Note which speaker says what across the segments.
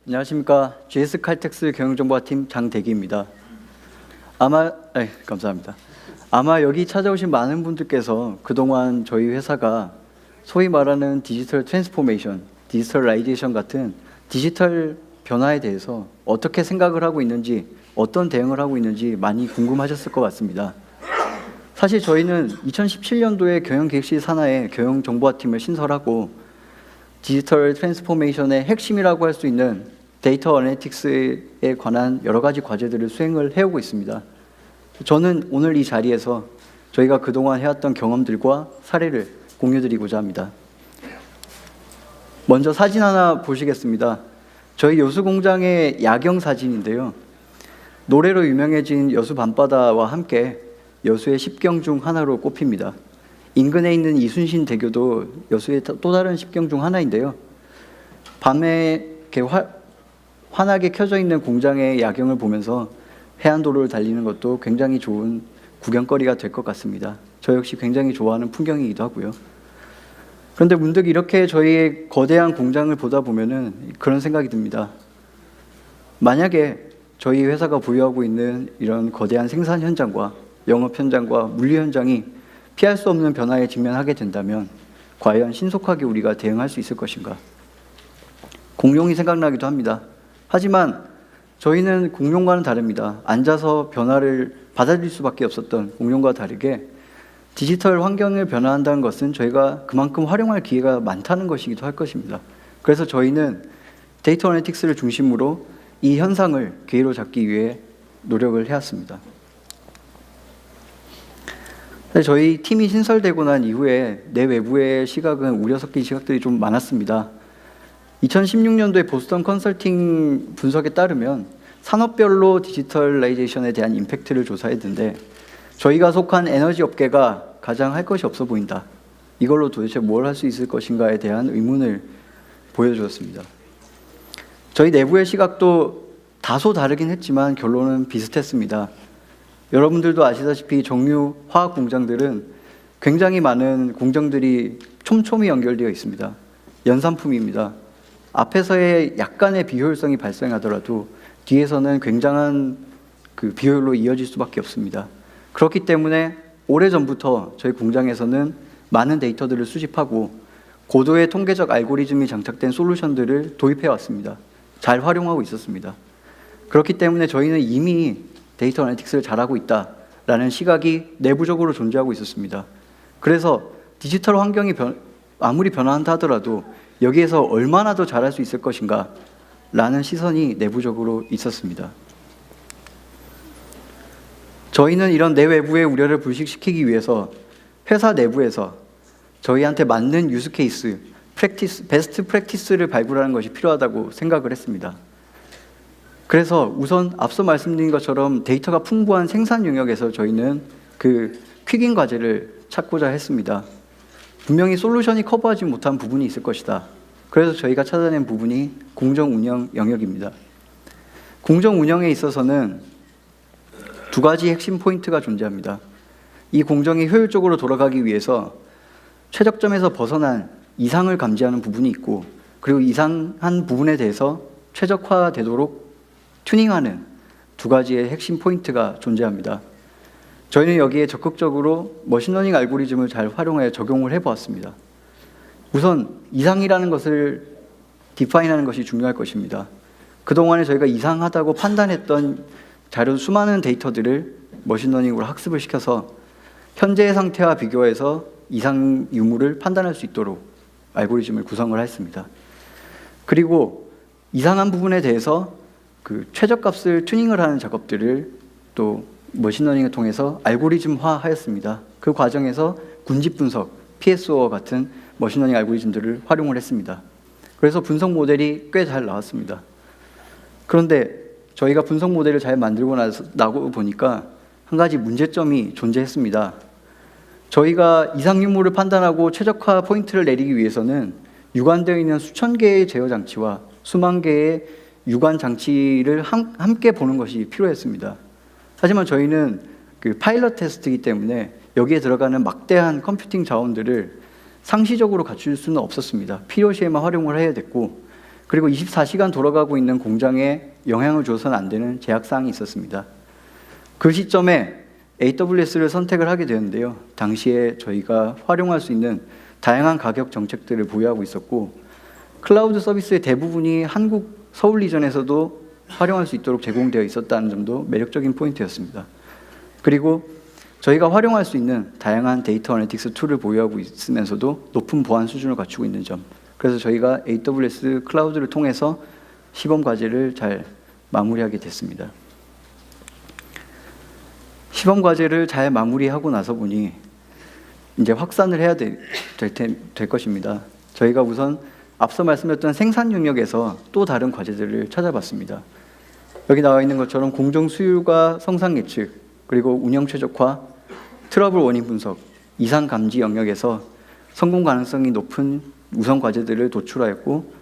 Speaker 1: 안녕하십니까. GS 칼텍스 경영정보화팀 장대기입니다. 감사합니다. 아마 여기 찾아오신 많은 분들께서 그동안 저희 회사가 소위 말하는 디지털 트랜스포메이션, 디지털라이제이션 같은 디지털 변화에 대해서 어떻게 생각을 하고 있는지, 어떤 대응을 하고 있는지 많이 궁금하셨을 것 같습니다. 사실 저희는 2017년도에 경영기획실 산하에 경영정보화팀을 신설하고 디지털 트랜스포메이션의 핵심이라고 할 수 있는 데이터 어널리틱스에 관한 여러 가지 과제들을 수행을 해오고 있습니다. 저는 오늘 이 자리에서 저희가 그동안 해왔던 경험들과 사례를 공유드리고자 합니다. 먼저 사진 하나 보시겠습니다. 저희 여수공장의 야경 사진인데요. 노래로 유명해진 여수 밤바다와 함께 여수의 10경 중 하나로 꼽힙니다. 인근에 있는 이순신 대교도 여수의 또 다른 10경 중 하나인데요. 밤에 이렇게 환하게 켜져 있는 공장의 야경을 보면서 해안도로를 달리는 것도 굉장히 좋은 구경거리가 될 것 같습니다. 저 역시 굉장히 좋아하는 풍경이기도 하고요. 그런데 문득 이렇게 저희의 거대한 공장을 보다 보면은 그런 생각이 듭니다. 만약에 저희 회사가 보유하고 있는 이런 거대한 생산 현장과 영업 현장과 물류 현장이 피할 수 없는 변화에 직면하게 된다면 과연 신속하게 우리가 대응할 수 있을 것인가? 공룡이 생각나기도 합니다. 하지만 저희는 공룡과는 다릅니다. 앉아서 변화를 받아들일 수밖에 없었던 공룡과 다르게 디지털 환경을 변화한다는 것은 저희가 그만큼 활용할 기회가 많다는 것이기도 할 것입니다. 그래서 저희는 데이터 어널리틱스를 중심으로 이 현상을 기회로 잡기 위해 노력을 해왔습니다. 저희 팀이 신설되고 난 이후에 내 외부의 시각은 우려 섞인 시각들이 좀 많았습니다. 2016년도에 보스턴 컨설팅 분석에 따르면 산업별로 디지털라이제이션에 대한 임팩트를 조사했는데 저희가 속한 에너지 업계가 가장 할 것이 없어 보인다. 이걸로 도대체 뭘 할 수 있을 것인가에 대한 의문을 보여주었습니다. 저희 내부의 시각도 다소 다르긴 했지만 결론은 비슷했습니다. 여러분들도 아시다시피 정유 화학 공장들은 굉장히 많은 공정들이 촘촘히 연결되어 있습니다. 연산품입니다. 앞에서의 약간의 비효율성이 발생하더라도 뒤에서는 굉장한 그 비효율로 이어질 수밖에 없습니다. 그렇기 때문에 오래전부터 저희 공장에서는 많은 데이터들을 수집하고 고도의 통계적 알고리즘이 장착된 솔루션들을 도입해 왔습니다. 잘 활용하고 있었습니다. 그렇기 때문에 저희는 이미 데이터 어널리틱스를 잘하고 있다라는 시각이 내부적으로 존재하고 있었습니다. 그래서 디지털 환경이 아무리 변화한다 하더라도 여기에서 얼마나 더 잘할 수 있을 것인가 라는 시선이 내부적으로 있었습니다. 저희는 이런 내외부의 우려를 불식시키기 위해서 회사 내부에서 저희한테 맞는 유스 케이스, 베스트 프랙티스를 발굴하는 것이 필요하다고 생각을 했습니다. 그래서 우선 앞서 말씀드린 것처럼 데이터가 풍부한 생산 영역에서 저희는 그 퀵인 과제를 찾고자 했습니다. 분명히 솔루션이 커버하지 못한 부분이 있을 것이다. 그래서 저희가 찾아낸 부분이 공정운영 영역입니다. 공정운영에 있어서는 두 가지 핵심 포인트가 존재합니다. 이 공정이 효율적으로 돌아가기 위해서 최적점에서 벗어난 이상을 감지하는 부분이 있고, 그리고 이상한 부분에 대해서 최적화되도록 튜닝하는 두 가지의 핵심 포인트가 존재합니다. 저희는 여기에 적극적으로 머신러닝 알고리즘을 잘 활용해 적용을 해보았습니다. 우선 이상이라는 것을 디파인하는 것이 중요할 것입니다. 그동안에 저희가 이상하다고 판단했던 수많은 데이터들을 머신러닝으로 학습을 시켜서 현재의 상태와 비교해서 이상 유무를 판단할 수 있도록 알고리즘을 구성을 했습니다. 그리고 이상한 부분에 대해서 그 최저값을 튜닝을 하는 작업들을 또 머신러닝을 통해서 알고리즘화 하였습니다. 그 과정에서 군집 분석, PSO 같은 머신러닝 알고리즘들을 활용을 했습니다. 그래서 분석 모델이 꽤 잘 나왔습니다. 그런데 저희가 분석 모델을 잘 만들고 나고 보니까 한 가지 문제점이 존재했습니다. 저희가 이상 유무를 판단하고 최적화 포인트를 내리기 위해서는 유관되어 있는 수천 개의 제어 장치와 수만 개의 유관 장치를 함께 보는 것이 필요했습니다. 하지만 저희는 그 파일럿 테스트이기 때문에 여기에 들어가는 막대한 컴퓨팅 자원들을 상시적으로 갖출 수는 없었습니다. 필요시에만 활용을 해야 됐고, 그리고 24시간 돌아가고 있는 공장에 영향을 줘서는 안 되는 제약사항이 있었습니다. 그 시점에 AWS를 선택을 하게 되었는데요. 당시에 저희가 활용할 수 있는 다양한 가격 정책들을 보유하고 있었고, 클라우드 서비스의 대부분이 한국 서울 리전에서도 활용할 수 있도록 제공되어 있었다는 점도 매력적인 포인트였습니다. 그리고 저희가 활용할 수 있는 다양한 데이터 어널리틱스 툴을 보유하고 있으면서도 높은 보안 수준을 갖추고 있는 점, 그래서 저희가 AWS 클라우드를 통해서 시범 과제를 잘 마무리하게 됐습니다. 시범 과제를 잘 마무리하고 나서 보니 이제 확산을 해야 될 것입니다. 저희가 우선 앞서 말씀드렸던 생산 영역에서 또 다른 과제들을 찾아봤습니다. 여기 나와 있는 것처럼 공정 수율과 성상 예측, 그리고 운영 최적화, 트러블 원인 분석, 이상 감지 영역에서 성공 가능성이 높은 우선 과제들을 도출하였고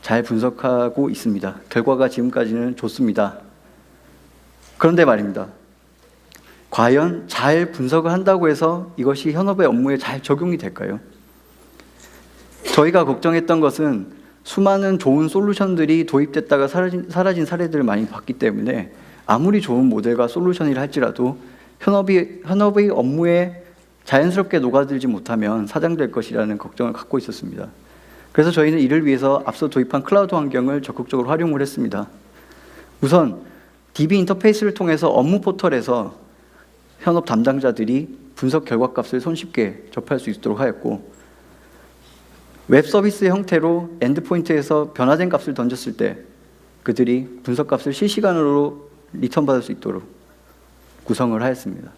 Speaker 1: 잘 분석하고 있습니다. 결과가 지금까지는 좋습니다. 그런데 말입니다. 과연 잘 분석을 한다고 해서 이것이 현업의 업무에 잘 적용이 될까요? 저희가 걱정했던 것은 수많은 좋은 솔루션들이 도입됐다가 사라진 사례들을 많이 봤기 때문에 아무리 좋은 모델과 솔루션이라 할지라도 현업의 업무에 자연스럽게 녹아들지 못하면 사장될 것이라는 걱정을 갖고 있었습니다. 그래서 저희는 이를 위해서 앞서 도입한 클라우드 환경을 적극적으로 활용을 했습니다. 우선 DB 인터페이스를 통해서 업무 포털에서 현업 담당자들이 분석 결과값을 손쉽게 접할 수 있도록 하였고, 웹 서비스의 형태로 엔드포인트에서 변화된 값을 던졌을 때 그들이 분석값을 실시간으로 리턴 받을 수 있도록 구성을 하였습니다.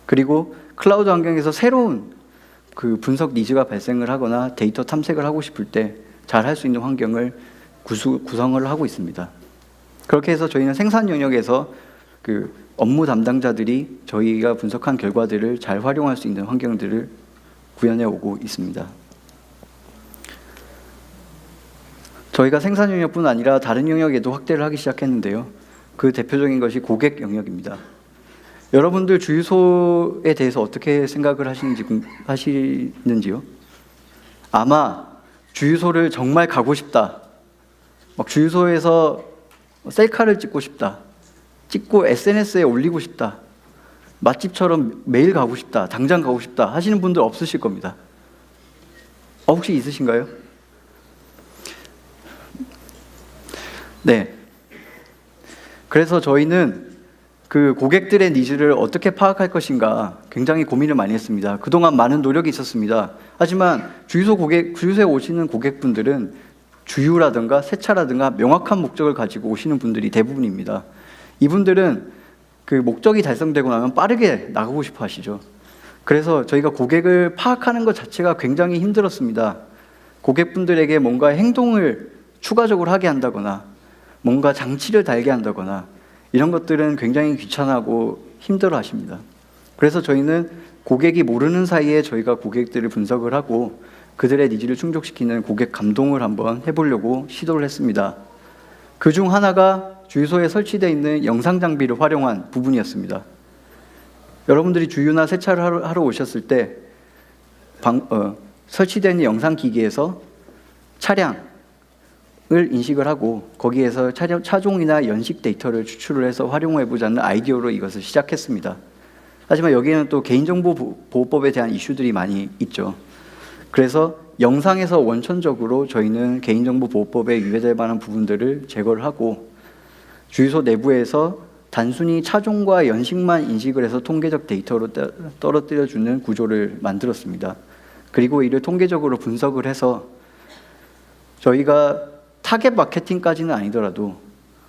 Speaker 1: 그리고 클라우드 환경에서 새로운 그 분석 니즈가 발생을 하거나 데이터 탐색을 하고 싶을 때 잘 할 수 있는 환경을 구성을 하고 있습니다. 그렇게 해서 저희는 생산 영역에서 그 업무 담당자들이 저희가 분석한 결과들을 잘 활용할 수 있는 환경들을 구현해 오고 있습니다. 저희가 생산 영역뿐 아니라 다른 영역에도 확대를 하기 시작했는데요. 그 대표적인 것이 고객 영역입니다. 여러분들 주유소에 대해서 어떻게 생각을 하시는지요? 아마 주유소를 정말 가고 싶다, 막 주유소에서 셀카를 찍고 싶다, 찍고 SNS에 올리고 싶다, 맛집처럼 매일 가고 싶다, 당장 가고 싶다 하시는 분들 없으실 겁니다. 혹시 있으신가요? 네. 그래서 저희는 그 고객들의 니즈를 어떻게 파악할 것인가 굉장히 고민을 많이 했습니다. 그동안 많은 노력이 있었습니다. 하지만 주유소에 오시는 고객분들은 주유라든가 세차라든가 명확한 목적을 가지고 오시는 분들이 대부분입니다. 이분들은 그 목적이 달성되고 나면 빠르게 나가고 싶어 하시죠. 그래서 저희가 고객을 파악하는 것 자체가 굉장히 힘들었습니다. 고객분들에게 뭔가 행동을 추가적으로 하게 한다거나 뭔가 장치를 달게 한다거나 이런 것들은 굉장히 귀찮아하고 힘들어 하십니다. 그래서 저희는 고객이 모르는 사이에 저희가 고객들을 분석을 하고 그들의 니즈를 충족시키는 고객 감동을 한번 해보려고 시도를 했습니다. 그중 하나가 주유소에 설치되어 있는 영상 장비를 활용한 부분이었습니다. 여러분들이 주유나 세차를 하러 오셨을 때 설치되어 있는 영상 기기에서 차량을 인식을 하고 거기에서 차종이나 연식 데이터를 추출을 해서 활용해보자는 아이디어로 이것을 시작했습니다. 하지만 여기에는 또 개인정보보호법에 대한 이슈들이 많이 있죠. 그래서 영상에서 원천적으로 저희는 개인정보보호법에 위배될 만한 부분들을 제거를 하고 주유소 내부에서 단순히 차종과 연식만 인식을 해서 통계적 데이터로 떨어뜨려주는 구조를 만들었습니다. 그리고 이를 통계적으로 분석을 해서 저희가 타겟 마케팅까지는 아니더라도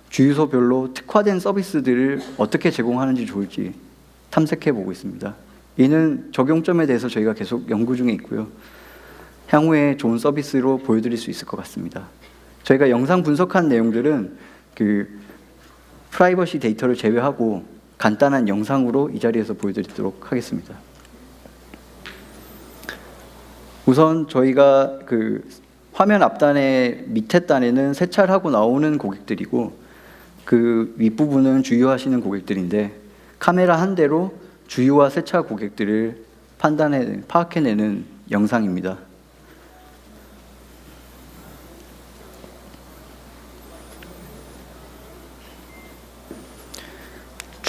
Speaker 1: 주유소별로 특화된 서비스들을 어떻게 제공하는지 좋을지 탐색해 보고 있습니다. 이는 적용점에 대해서 저희가 계속 연구 중에 있고요. 향후에 좋은 서비스로 보여드릴 수 있을 것 같습니다. 저희가 영상 분석한 내용들은 그 프라이버시 데이터를 제외하고 간단한 영상으로 이 자리에서 보여드리도록 하겠습니다. 우선 저희가 그 화면 앞단의 밑에 단에는 세차를 하고 나오는 고객들이고 그 윗부분은 주유하시는 고객들인데 카메라 한 대로 주유와 세차 고객들을 파악해내는 영상입니다.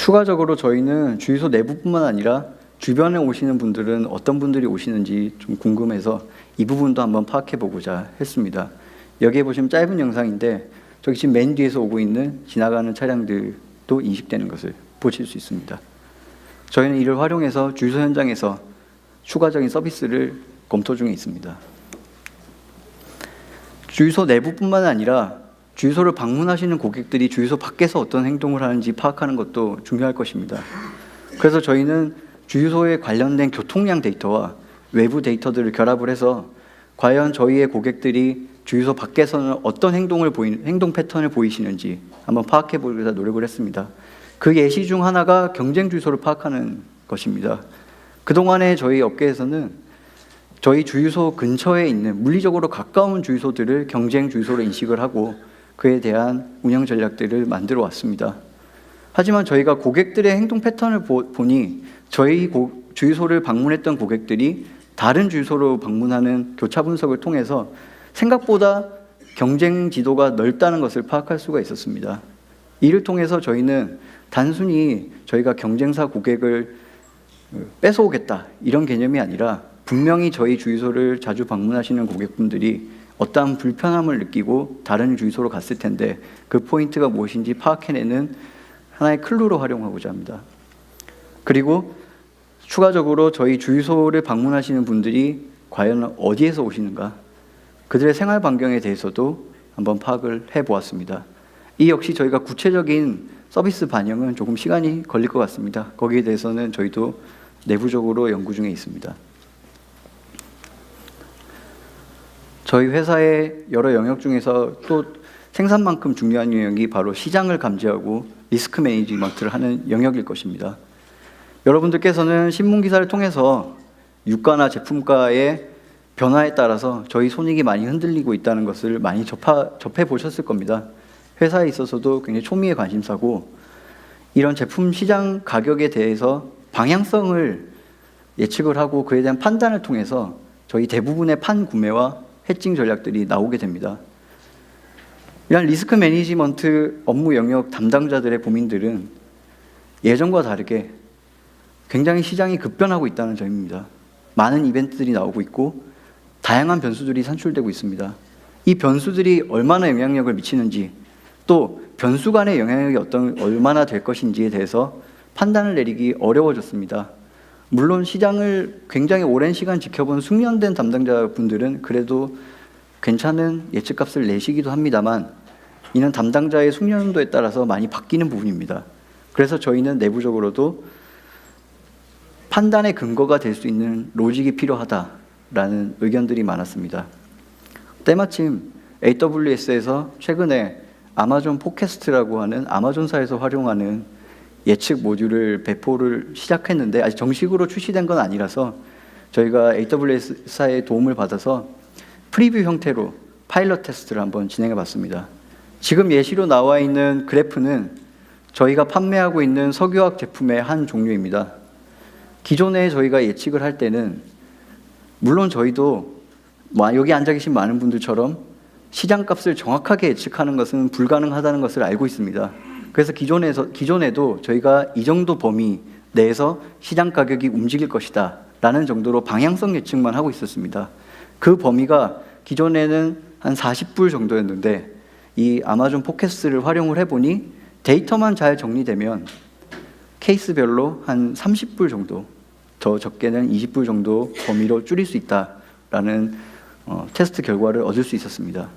Speaker 1: 추가적으로 저희는 주유소 내부뿐만 아니라 주변에 오시는 분들은 어떤 분들이 오시는지 좀 궁금해서 이 부분도 한번 파악해 보고자 했습니다. 여기에 보시면 짧은 영상인데 저기 지금 맨 뒤에서 오고 있는 지나가는 차량들도 인식되는 것을 보실 수 있습니다. 저희는 이를 활용해서 주유소 현장에서 추가적인 서비스를 검토 중에 있습니다. 주유소 내부뿐만 아니라 주유소를 방문하시는 고객들이 주유소 밖에서 어떤 행동을 하는지 파악하는 것도 중요할 것입니다. 그래서 저희는 주유소에 관련된 교통량 데이터와 외부 데이터들을 결합을 해서 과연 저희의 고객들이 주유소 밖에서는 어떤 행동 패턴을 보이시는지 한번 파악해 보려고 노력을 했습니다. 그 예시 중 하나가 경쟁 주유소를 파악하는 것입니다. 그동안에 저희 업계에서는 저희 주유소 근처에 있는 물리적으로 가까운 주유소들을 경쟁 주유소로 인식을 하고 그에 대한 운영 전략들을 만들어 왔습니다. 하지만 저희가 고객들의 행동 패턴을 보니 저희 주유소를 방문했던 고객들이 다른 주유소로 방문하는 교차 분석을 통해서 생각보다 경쟁 지도가 넓다는 것을 파악할 수가 있었습니다. 이를 통해서 저희는 단순히 저희가 경쟁사 고객을 뺏어오겠다 이런 개념이 아니라 분명히 저희 주유소를 자주 방문하시는 고객분들이 어떠한 불편함을 느끼고 다른 주유소로 갔을 텐데 그 포인트가 무엇인지 파악해내는 하나의 클루로 활용하고자 합니다. 그리고 추가적으로 저희 주유소를 방문하시는 분들이 과연 어디에서 오시는가, 그들의 생활 반경에 대해서도 한번 파악을 해보았습니다. 이 역시 저희가 구체적인 서비스 반영은 조금 시간이 걸릴 것 같습니다. 거기에 대해서는 저희도 내부적으로 연구 중에 있습니다. 저희 회사의 여러 영역 중에서 또 생산만큼 중요한 영역이 바로 시장을 감지하고 리스크 매니지먼트를 하는 영역일 것입니다. 여러분들께서는 신문기사를 통해서 유가나 제품가의 변화에 따라서 저희 손익이 많이 흔들리고 있다는 것을 많이 접해 보셨을 겁니다. 회사에 있어서도 굉장히 초미의 관심사고 이런 제품 시장 가격에 대해서 방향성을 예측을 하고 그에 대한 판단을 통해서 저희 대부분의 판구매와 해칭 전략들이 나오게 됩니다. 이런 리스크 매니지먼트 업무 영역 담당자들의 고민들은 예전과 다르게 굉장히 시장이 급변하고 있다는 점입니다. 많은 이벤트들이 나오고 있고 다양한 변수들이 산출되고 있습니다. 이 변수들이 얼마나 영향력을 미치는지 또 변수 간의 영향력이 얼마나 될 것인지에 대해서 판단을 내리기 어려워졌습니다. 물론 시장을 굉장히 오랜 시간 지켜본 숙련된 담당자분들은 그래도 괜찮은 예측값을 내시기도 합니다만 이는 담당자의 숙련도에 따라서 많이 바뀌는 부분입니다. 그래서 저희는 내부적으로도 판단의 근거가 될 수 있는 로직이 필요하다라는 의견들이 많았습니다. 때마침 AWS에서 최근에 아마존 포캐스트라고 하는 아마존사에서 활용하는 예측 모듈을 배포를 시작했는데 아직 정식으로 출시된 건 아니라서 저희가 AWS사의 도움을 받아서 프리뷰 형태로 파일럿 테스트를 한번 진행해 봤습니다. 지금 예시로 나와 있는 그래프는 저희가 판매하고 있는 석유화학 제품의 한 종류입니다. 기존에 저희가 예측을 할 때는 물론 저희도 여기 앉아 계신 많은 분들처럼 시장값을 정확하게 예측하는 것은 불가능하다는 것을 알고 있습니다. 그래서 기존에도 저희가 이 정도 범위 내에서 시장 가격이 움직일 것이다 라는 정도로 방향성 예측만 하고 있었습니다. 그 범위가 기존에는 한 40불 정도였는데 이 아마존 포캐스트를 활용을 해보니 데이터만 잘 정리되면 케이스별로 한 30불 정도, 더 적게는 20불 정도 범위로 줄일 수 있다라는 테스트 결과를 얻을 수 있었습니다.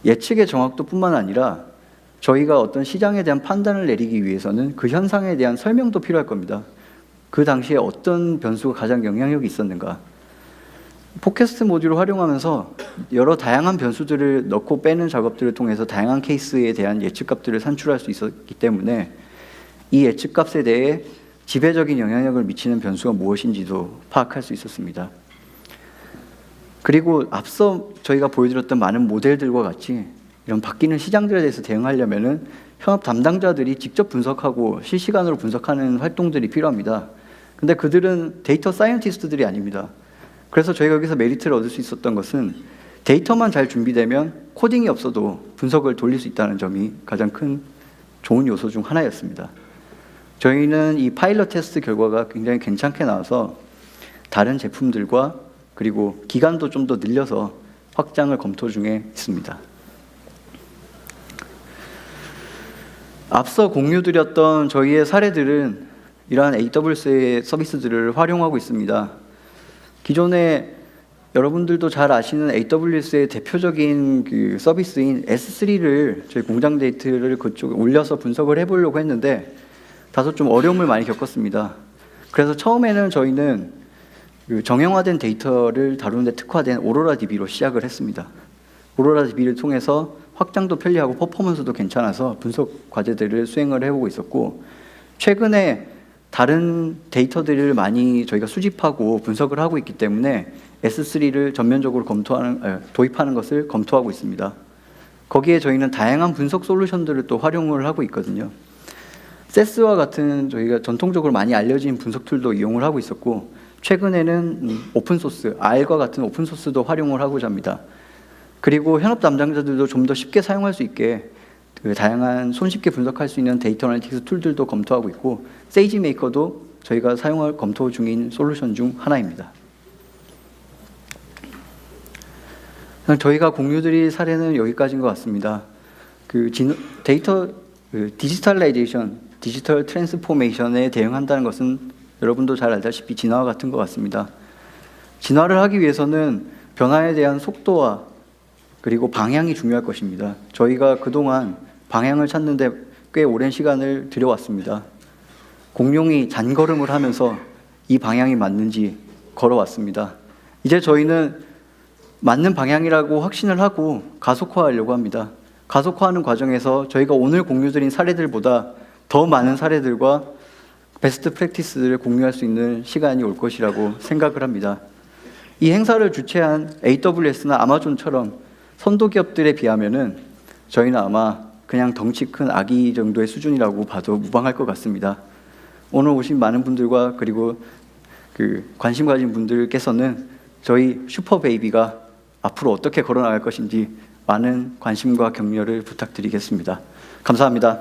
Speaker 1: 예측의 정확도뿐만 아니라 저희가 어떤 시장에 대한 판단을 내리기 위해서는 그 현상에 대한 설명도 필요할 겁니다. 그 당시에 어떤 변수가 가장 영향력이 있었는가. 포캐스트 모듈을 활용하면서 여러 다양한 변수들을 넣고 빼는 작업들을 통해서 다양한 케이스에 대한 예측값들을 산출할 수 있었기 때문에 이 예측값에 대해 지배적인 영향력을 미치는 변수가 무엇인지도 파악할 수 있었습니다. 그리고 앞서 저희가 보여드렸던 많은 모델들과 같이 이런 바뀌는 시장들에 대해서 대응하려면은 현업 담당자들이 직접 분석하고 실시간으로 분석하는 활동들이 필요합니다. 근데 그들은 데이터 사이언티스트들이 아닙니다. 그래서 저희가 여기서 메리트를 얻을 수 있었던 것은 데이터만 잘 준비되면 코딩이 없어도 분석을 돌릴 수 있다는 점이 가장 큰 좋은 요소 중 하나였습니다. 저희는 이 파일럿 테스트 결과가 굉장히 괜찮게 나와서 다른 제품들과 그리고 기간도 좀 더 늘려서 확장을 검토 중에 있습니다. 앞서 공유드렸던 저희의 사례들은 이러한 AWS의 서비스들을 활용하고 있습니다. 기존에 여러분들도 잘 아시는 AWS의 대표적인 그 서비스인 S3를 저희 공장 데이터를 그쪽에 올려서 분석을 해보려고 했는데 다소 좀 어려움을 많이 겪었습니다. 그래서 처음에는 저희는 그 정형화된 데이터를 다루는 데 특화된 오로라 DB로 시작을 했습니다. 오로라 DB를 통해서 확장도 편리하고 퍼포먼스도 괜찮아서 분석 과제들을 수행을 해보고 있었고, 최근에 다른 데이터들을 많이 저희가 수집하고 분석을 하고 있기 때문에 S3를 전면적으로 도입하는 것을 검토하고 있습니다. 거기에 저희는 다양한 분석 솔루션들을 또 활용을 하고 있거든요. 세스와 같은 저희가 전통적으로 많이 알려진 분석 툴도 이용을 하고 있었고, 최근에는 오픈소스, R과 같은 오픈소스도 활용을 하고자 합니다. 그리고 현업 담당자들도 좀 더 쉽게 사용할 수 있게 그 다양한 손쉽게 분석할 수 있는 데이터 애널리틱스 툴들도 검토하고 있고, 세이지 메이커도 저희가 사용할 검토 중인 솔루션 중 하나입니다. 저희가 공유드릴 사례는 여기까지인 것 같습니다. 데이터 디지털라이제이션, 디지털 트랜스포메이션에 대응한다는 것은 여러분도 잘 알다시피 진화와 같은 것 같습니다. 진화를 하기 위해서는 변화에 대한 속도와 그리고 방향이 중요할 것입니다. 저희가 그동안 방향을 찾는 데 꽤 오랜 시간을 들여왔습니다. 공룡이 잔걸음을 하면서 이 방향이 맞는지 걸어왔습니다. 이제 저희는 맞는 방향이라고 확신을 하고 가속화하려고 합니다. 가속화하는 과정에서 저희가 오늘 공유드린 사례들보다 더 많은 사례들과 베스트 프랙티스를 공유할 수 있는 시간이 올 것이라고 생각을 합니다. 이 행사를 주최한 AWS나 아마존처럼 선도 기업들에 비하면은 저희는 아마 그냥 덩치 큰 아기 정도의 수준이라고 봐도 무방할 것 같습니다. 오늘 오신 많은 분들과 그리고 관심 가진 분들께서는 저희 슈퍼베이비가 앞으로 어떻게 걸어나갈 것인지 많은 관심과 격려를 부탁드리겠습니다. 감사합니다.